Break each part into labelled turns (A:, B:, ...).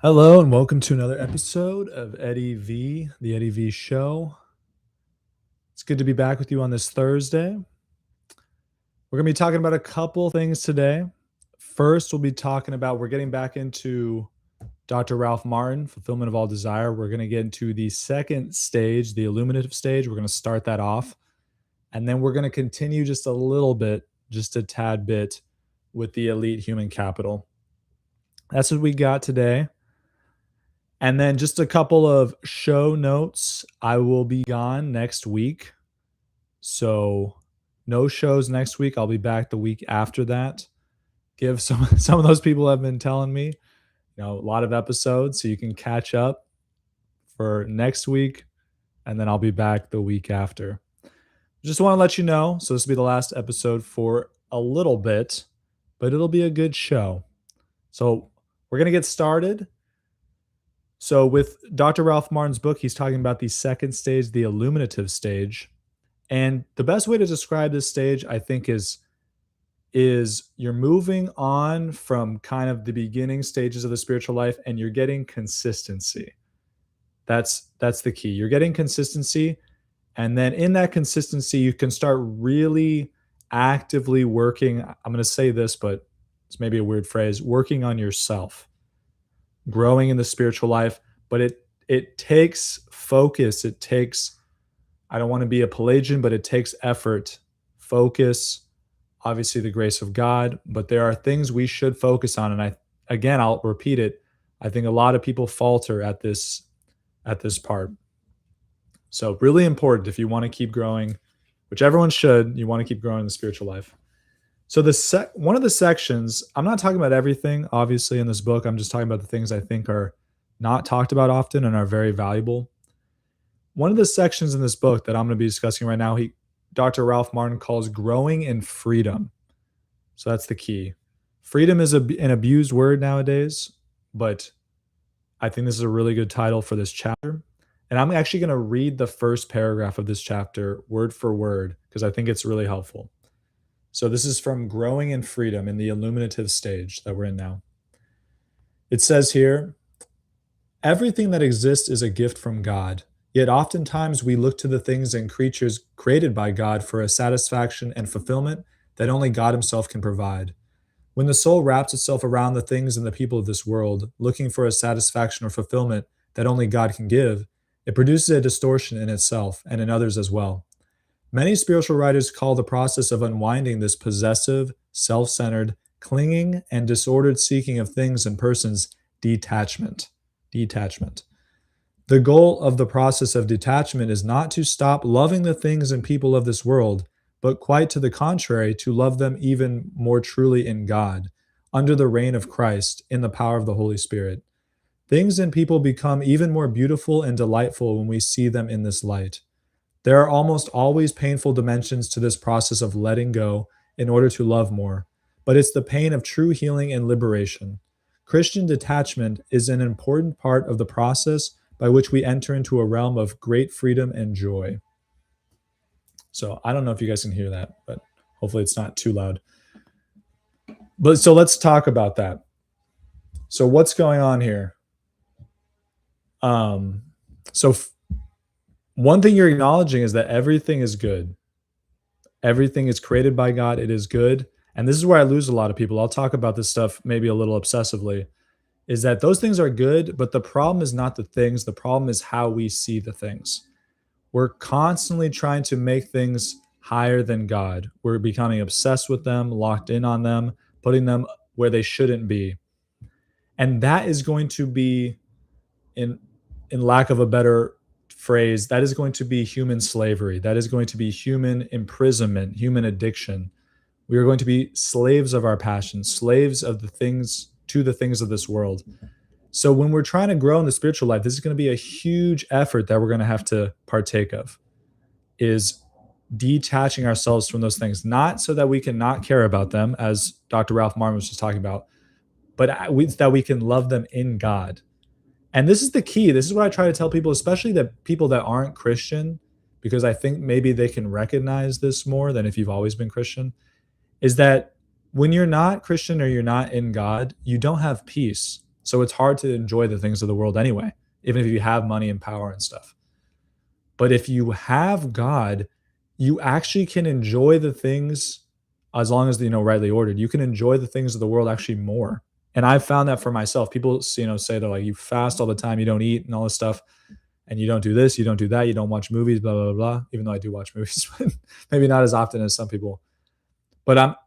A: Hello and welcome to another episode of Eddie V, the Eddie V Show. It's good to be back with you on this Thursday. We're going to be talking about a couple things today. First, we're getting back into Dr. Ralph Martin, Fulfillment of All Desire. We're going to get into the second stage, the illuminative stage. We're going to start that off. And then we're going to continue just a little bit, just a tad bit, with the elite human capital. That's what we got today. And then just a couple of show notes. I will be gone next week. So no shows next week. I'll be back the week after that. Give some of those people have been telling me, a lot of episodes so you can catch up for next week, and then I'll be back the week after. Just want to let you know, so this will be the last episode for a little bit, but it'll be a good show. So we're going to get started. So with Dr. Ralph Martin's book, he's talking about the second stage, the illuminative stage. And the best way to describe this stage, I think, is you're moving on from kind of the beginning stages of the spiritual life and you're getting consistency. That's the key. You're getting consistency. And then in that consistency, you can start really actively working. I'm going to say this, but it's maybe a weird phrase, working on yourself, growing in the spiritual life. But it takes focus. It takes, I don't want to be a Pelagian, but it takes effort, focus, obviously the grace of God. But there are things we should focus on. And I'll repeat it. I think a lot of people falter at this part. So really important if you want to keep growing, which everyone should, you want to keep growing in the spiritual life. So one of the sections, I'm not talking about everything, obviously, in this book. I'm just talking about the things I think are not talked about often and are very valuable. One of the sections in this book that I'm going to be discussing right now, Dr. Ralph Martin calls growing in freedom. So that's the key. Freedom is an abused word nowadays, but I think this is a really good title for this chapter. And I'm actually going to read the first paragraph of this chapter word for word because I think it's really helpful. So this is from Growing in Freedom in the illuminative stage that we're in now. It says here, everything that exists is a gift from God, yet oftentimes we look to the things and creatures created by God for a satisfaction and fulfillment that only God himself can provide. When the soul wraps itself around the things and the people of this world, looking for a satisfaction or fulfillment that only God can give, it produces a distortion in itself and in others as well. Many spiritual writers call the process of unwinding this possessive, self-centered, clinging, and disordered seeking of things and persons detachment. Detachment. The goal of the process of detachment is not to stop loving the things and people of this world, but quite to the contrary, to love them even more truly in God, under the reign of Christ, in the power of the Holy Spirit. Things and people become even more beautiful and delightful when we see them in this light. There are almost always painful dimensions to this process of letting go in order to love more, but it's the pain of true healing and liberation. Christian detachment is an important part of the process by which we enter into a realm of great freedom and joy. So I don't know if you guys can hear that, but hopefully it's not too loud. But so let's talk about that. So what's going on here? One thing you're acknowledging is that everything is good. Everything is created by God. It is good. And this is where I lose a lot of people. I'll talk about this stuff maybe a little obsessively, is that those things are good, but the problem is not the things. The problem is how we see the things. We're constantly trying to make things higher than God. We're becoming obsessed with them, locked in on them, putting them where they shouldn't be. And that is going to be, in lack of a better phrase, that is going to be human slavery. That is going to be human imprisonment, human addiction. We are going to be slaves of our passions, slaves of the things of this world. So when we're trying to grow in the spiritual life, this is going to be a huge effort that we're going to have to partake of, is detaching ourselves from those things, not so that we can not care about them, as Dr. Ralph Martin was just talking about, but that we can love them in God. And this is the key. This is what I try to tell people, especially the people that aren't Christian, because I think maybe they can recognize this more than if you've always been Christian, is that when you're not Christian or you're not in God, you don't have peace. So it's hard to enjoy the things of the world anyway, even if you have money and power and stuff. But if you have God, you actually can enjoy the things as long as, rightly ordered. You can enjoy the things of the world actually more. And I've found that for myself. People, say they're like, you fast all the time, you don't eat and all this stuff, and you don't do this, you don't do that, you don't watch movies, blah, blah, blah. Even though I do watch movies, but maybe not as often as some people. But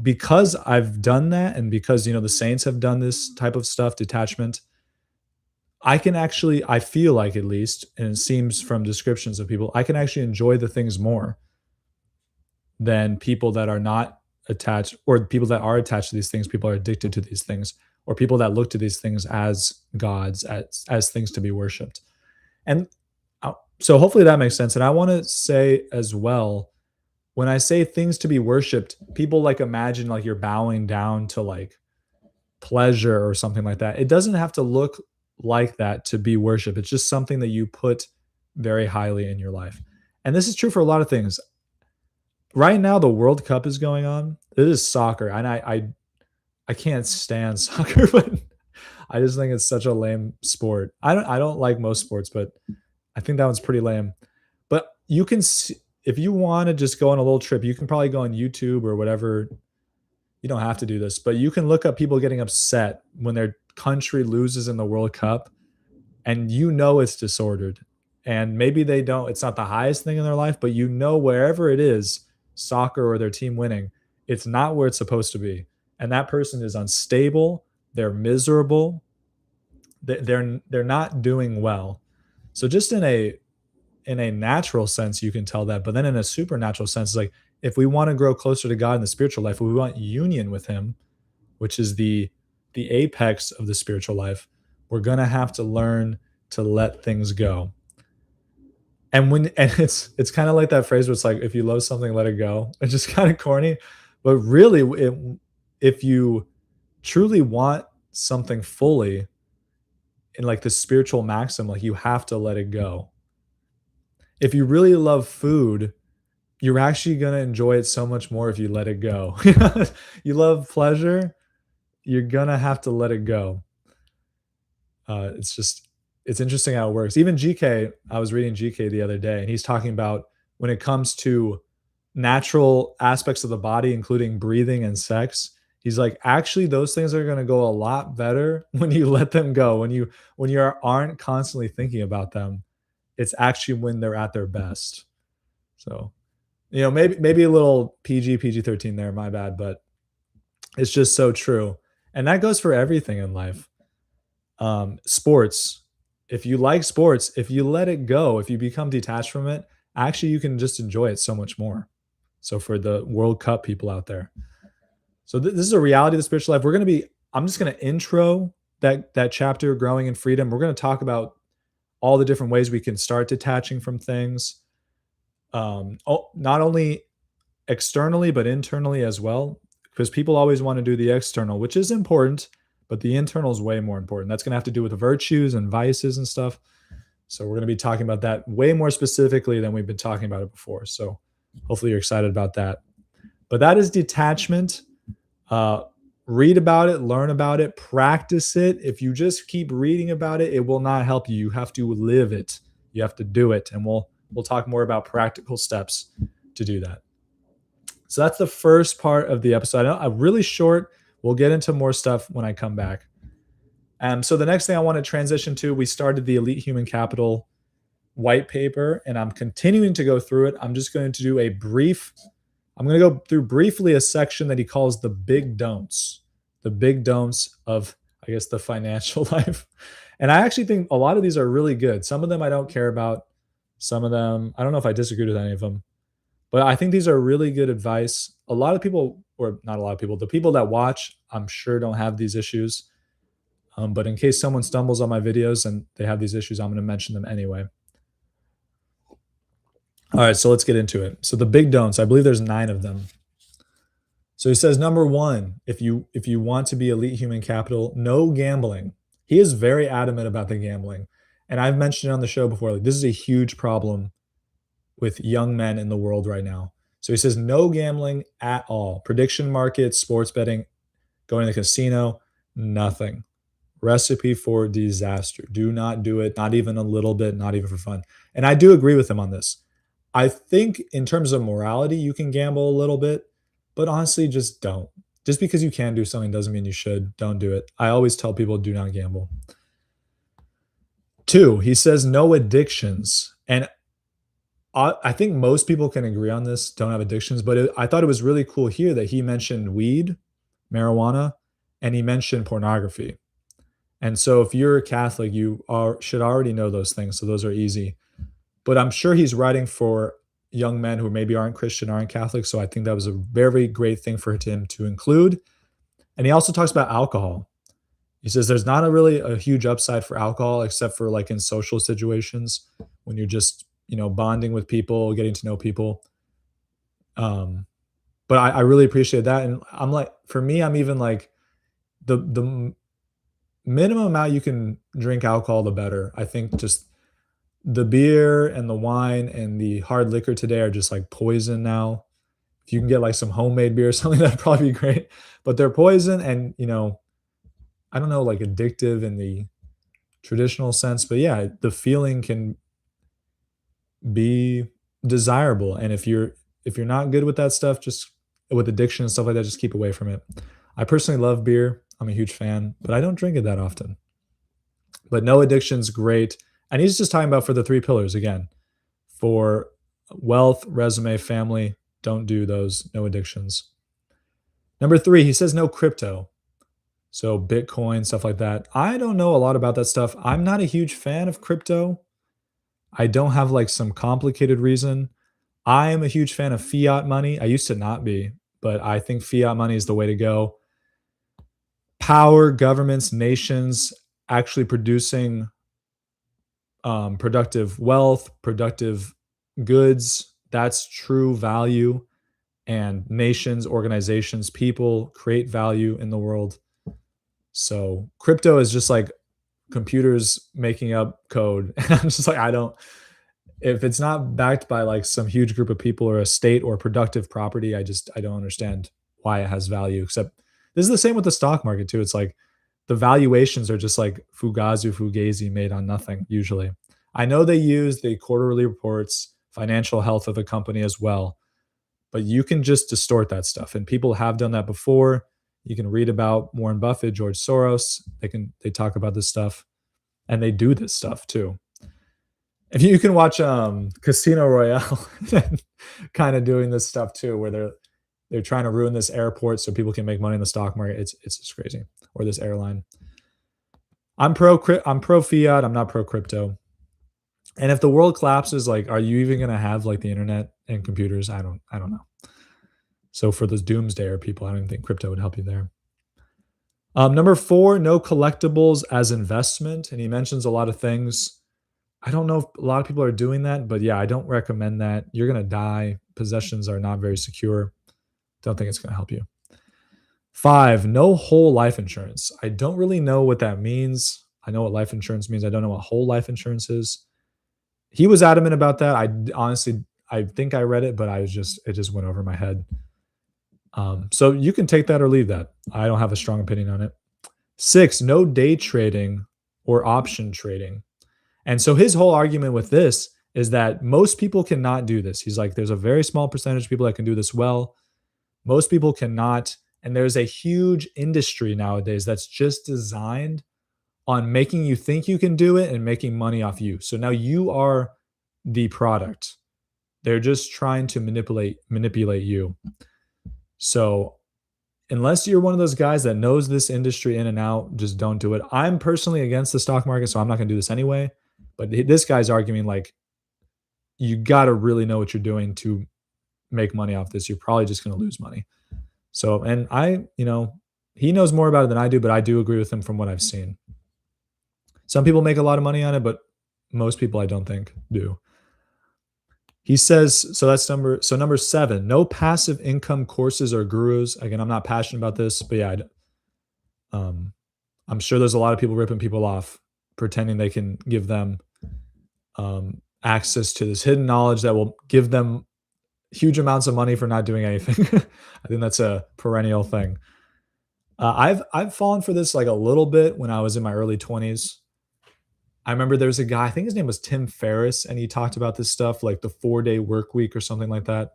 A: because I've done that, and because, the saints have done this type of stuff, detachment, I feel like, at least, and it seems from descriptions of people, I can actually enjoy the things more than people that are not attached, or people that are attached to these things, people are addicted to these things, or people that look to these things as gods, as things to be worshipped. And so hopefully that makes sense. And I want to say as well, when I say things to be worshipped, people like imagine like you're bowing down to like pleasure or something like that. It doesn't have to look like that to be worship. It's just something that you put very highly in your life. And this is true for a lot of things. Right now, the World Cup is going on. It is soccer, and I can't stand soccer, but I just think it's such a lame sport. I don't like most sports, but I think that one's pretty lame. But you can see, if you want to just go on a little trip, you can probably go on YouTube or whatever. You don't have to do this, but you can look up people getting upset when their country loses in the World Cup, and it's disordered. And maybe they don't, it's not the highest thing in their life, but wherever it is, soccer or their team winning, it's not where it's supposed to be. And that person is unstable, they're miserable, they're not doing well. So just in a natural sense, you can tell that. But then in a supernatural sense, it's like, if we want to grow closer to God in the spiritual life, if we want union with Him, which is the apex of the spiritual life, we're gonna have to learn to let things go. And it's kind of like that phrase where it's like, if you love something, let it go. It's just kind of corny, but really, if you truly want something fully in like the spiritual maxim, like, you have to let it go. If you really love food, you're actually going to enjoy it so much more if you let it go. You love pleasure, you're going to have to let it go. It's interesting how it works. Even GK, I was reading GK the other day, and he's talking about when it comes to natural aspects of the body, including breathing and sex. He's like, actually, those things are going to go a lot better when you let them go. When you aren't constantly thinking about them, it's actually when they're at their best. So, maybe a little PG 13 there, my bad, but it's just so true, and that goes for everything in life. Sports. If you like sports, if you let it go, if you become detached from it, actually you can just enjoy it so much more. So for the World Cup people out there, so this is a reality of the spiritual life. I'm just going to intro that chapter, growing in freedom. We're going to talk about all the different ways we can start detaching from things, not only externally but internally as well, because people always want to do the external, which is important, but the internal is way more important. That's going to have to do with virtues and vices and stuff. So we're going to be talking about that way more specifically than we've been talking about it before. So hopefully you're excited about that. But that is detachment. Read about it, learn about it, practice it. If you just keep reading about it, it will not help you. You have to live it. You have to do it. And we'll talk more about practical steps to do that. So that's the first part of the episode. I'm really short. We'll get into more stuff when I come back. So the next thing I want to transition to, we started the Elite Human Capital white paper, and I'm continuing to go through it. I'm just going to do I'm going to go through briefly a section that he calls the big don'ts of, I guess, the financial life. And I actually think a lot of these are really good. Some of them I don't care about. Some of them, I don't know if I disagree with any of them. But I think these are really good advice. A lot of people, or not a lot of people, the people that watch, I'm sure don't have these issues. But in case someone stumbles on my videos and they have these issues, I'm going to mention them anyway. All right, so let's get into it. So the big don'ts, I believe there's 9 of them. So he says, number 1, if you want to be elite human capital, no gambling. He is very adamant about the gambling. And I've mentioned it on the show before, like, this is a huge problem with young men in the world right now. So he says no gambling at all. Prediction markets, sports betting, going to the casino, nothing. recipe for disaster. Do not do it, not even a little bit, not even for fun. And I do agree with him on this. I think in terms of morality, you can gamble a little bit, but honestly, just don't. Just because you can do something doesn't mean you should. Don't do it. I always tell people do not gamble. Two, he says no addictions. And I think most people can agree on this, don't have addictions, but I thought it was really cool here that he mentioned weed, marijuana, and he mentioned pornography. And so if you're a Catholic, should already know those things. So those are easy. But I'm sure he's writing for young men who maybe aren't Christian, aren't Catholic. So I think that was a very great thing for him to include. And he also talks about alcohol. He says there's not really a huge upside for alcohol except for like in social situations when you're just, bonding with people, getting to know people. Um, but I really appreciate that. And I'm like, for me, I'm even like the minimum amount you can drink alcohol, the better. I think just the beer and the wine and the hard liquor today are just like poison now. If you can get like some homemade beer or something, that'd probably be great. But they're poison and, I don't know, like addictive in the traditional sense. But yeah, the feeling can be desirable. And if you're not good with that stuff, just with addiction and stuff like that, just keep away from it. I personally love beer. I'm a huge fan, but I don't drink it that often. But no addiction's great. And he's just talking about for the three pillars again. For wealth, resume, family, don't do those, no addictions. Number three, he says no crypto. So Bitcoin, stuff like that. I don't know a lot about that stuff. I'm not a huge fan of crypto. I don't have like some complicated reason. I am a huge fan of fiat money. I used to not be, but I think fiat money is the way to go. Power, governments, nations actually producing productive wealth, productive goods. That's true value. And nations, organizations, people create value in the world. So crypto is just like computers making up code. And I'm just like, if it's not backed by like some huge group of people or a state or productive property, I don't understand why it has value. Except this is the same with the stock market too. It's like the valuations are just like fugazi made on nothing usually. I know they use the quarterly reports, financial health of a company as well, but you can just distort that stuff. And people have done that before. You can read about Warren Buffett, George Soros. They talk about this stuff and they do this stuff too. If you can watch Casino Royale kind of doing this stuff too, where they're trying to ruin this airport so people can make money in the stock market. It's just crazy. Or this airline. I'm pro fiat, I'm not pro crypto. And if the world collapses, like are you even gonna have like the internet and computers? I don't know. So for those doomsdayer people, I don't even think crypto would help you there. Number four, no collectibles as investment. And he mentions a lot of things. I don't know if a lot of people are doing that, but yeah, I don't recommend that. You're going to die. Possessions are not very secure. Don't think it's going to help you. Five, no whole life insurance. I don't really know what that means. I know what life insurance means. I don't know what whole life insurance is. He was adamant about that. I think I read it, but it just went over my head. So you can take that or leave that. I don't have a strong opinion on it. Six, no day trading or option trading. And so his whole argument with this is that most people cannot do this. He's like, there's a very small percentage of people that can do this well. Most people cannot. And there's a huge industry nowadays that's just designed on making you think you can do it and making money off you. So now you are the product. They're just trying to manipulate you. So unless you're one of those guys that knows this industry in and out, just don't do it. I'm personally against the stock market, so I'm not going to do this anyway. But this guy's arguing like you got to really know what you're doing to make money off this. You're probably just going to lose money. So, and he knows more about it than I do, but I do agree with him from what I've seen. Some people make a lot of money on it, but most people I don't think do. He says, number seven, no passive income courses or gurus. Again, I'm not passionate about this, but yeah, I'm sure there's a lot of people ripping people off, pretending they can give them access to this hidden knowledge that will give them huge amounts of money for not doing anything. I think that's a perennial thing. I've fallen for this like a little bit when I was in my early 20s. I remember there was a guy, I think his name was Tim Ferriss, and he talked about this stuff like the 4-day work week or something like that.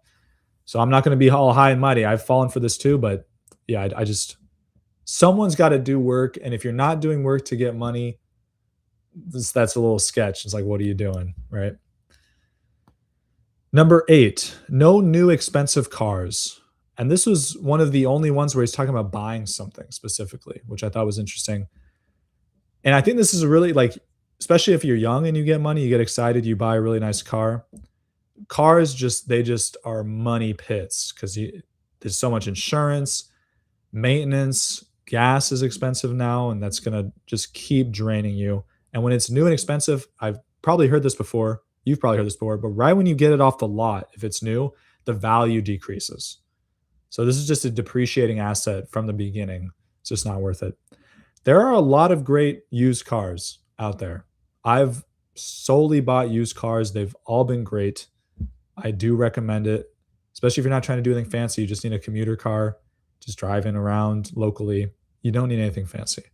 A: So I'm not going to be all high and mighty. I've fallen for this too, but yeah, I just someone's got to do work, and if you're not doing work to get money, that's a little sketch. It's like, what are you doing, right? Number 8, no new expensive cars. And this was one of the only ones where he's talking about buying something specifically, which I thought was interesting. And I think this is a really like, especially if you're young and you get money, you get excited, you buy a really nice car. Cars just they just are money pits because there's so much insurance, maintenance, gas is expensive now, and that's gonna just keep draining you. And when it's new and expensive, I've probably heard this before. You've probably heard this before, but right when you get it off the lot, if it's new, the value decreases. So this is just a depreciating asset from the beginning. It's just not worth it. There are a lot of great used cars out there. I've solely bought used cars. They've all been great. I do recommend it, especially if you're not trying to do anything fancy. You just need a commuter car, just driving around locally. You don't need anything fancy.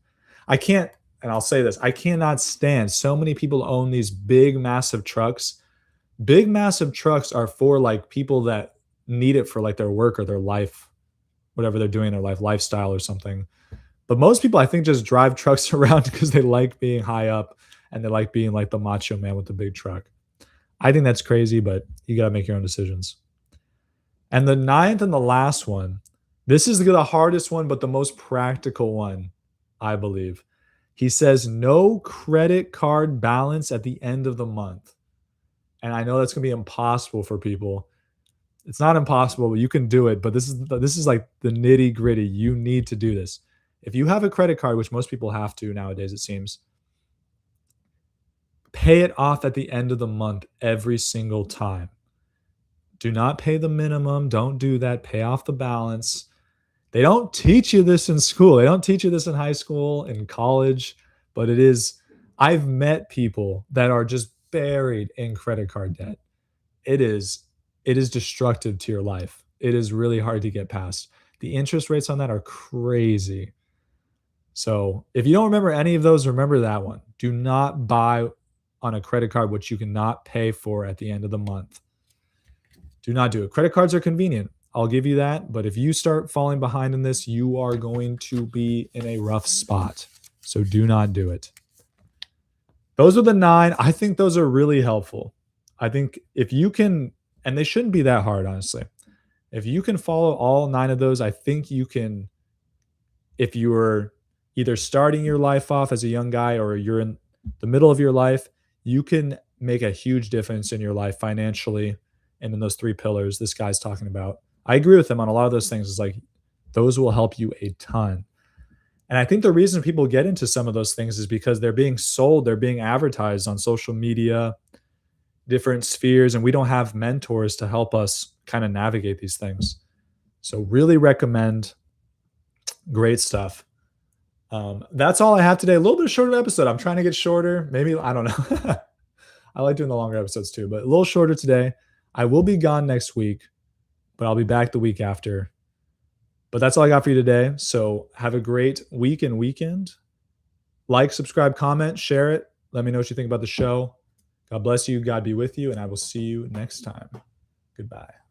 A: I can't, and I'll say this, I cannot stand so many people own these big, massive trucks. Big, massive trucks are for like people that need it for like their work or their life, whatever they're doing in their life, lifestyle or something. But most people, I think, just drive trucks around because they like being high up and they like being like the macho man with the big truck. I think that's crazy, but you got to make your own decisions. And the ninth and the last one, this is the hardest one, but the most practical one, I believe. He says no credit card balance at the end of the month. And I know that's going to be impossible for people. It's not impossible, but you can do it. But this is like the nitty gritty. You need to do this. If you have a credit card, which most people have to nowadays, it seems, pay it off at the end of the month every single time. Do not pay the minimum. Don't do that. Pay off the balance. They don't teach you this in school. They don't teach you this in high school, in college, but it is. I've met people that are just buried in credit card debt. It is it is destructive to your life. It is really hard to get past. The interest rates on that are crazy. So, if you don't remember any of those, remember that one. Do not buy on a credit card which you cannot pay for at the end of the month. Do not do it. Credit cards are convenient. I'll give you that. But if you start falling behind in this, you are going to be in a rough spot. So do not do it. Those are the 9. I think those are really helpful. I think if you can, and they shouldn't be that hard, honestly. If you can follow all 9 of those, I think you can, if you're either starting your life off as a young guy or you're in the middle of your life, you can make a huge difference in your life financially and in those 3 pillars this guy's talking about. I agree with him on a lot of those things. It's like those will help you a ton. And I think the reason people get into some of those things is because they're being sold, they're being advertised on social media, different spheres, and we don't have mentors to help us kind of navigate these things. So really recommend. Great stuff. That's all I have today. A little bit shorter episode. I'm trying to get shorter. Maybe I don't know. I like doing the longer episodes too, but a little shorter today. I will be gone next week, but I'll be back the week after. But that's all I got for you today. So have a great week and weekend. Like, subscribe, comment, share it. Let me know what you think about the show. God bless you. God be with you. And I will see you next time. Goodbye.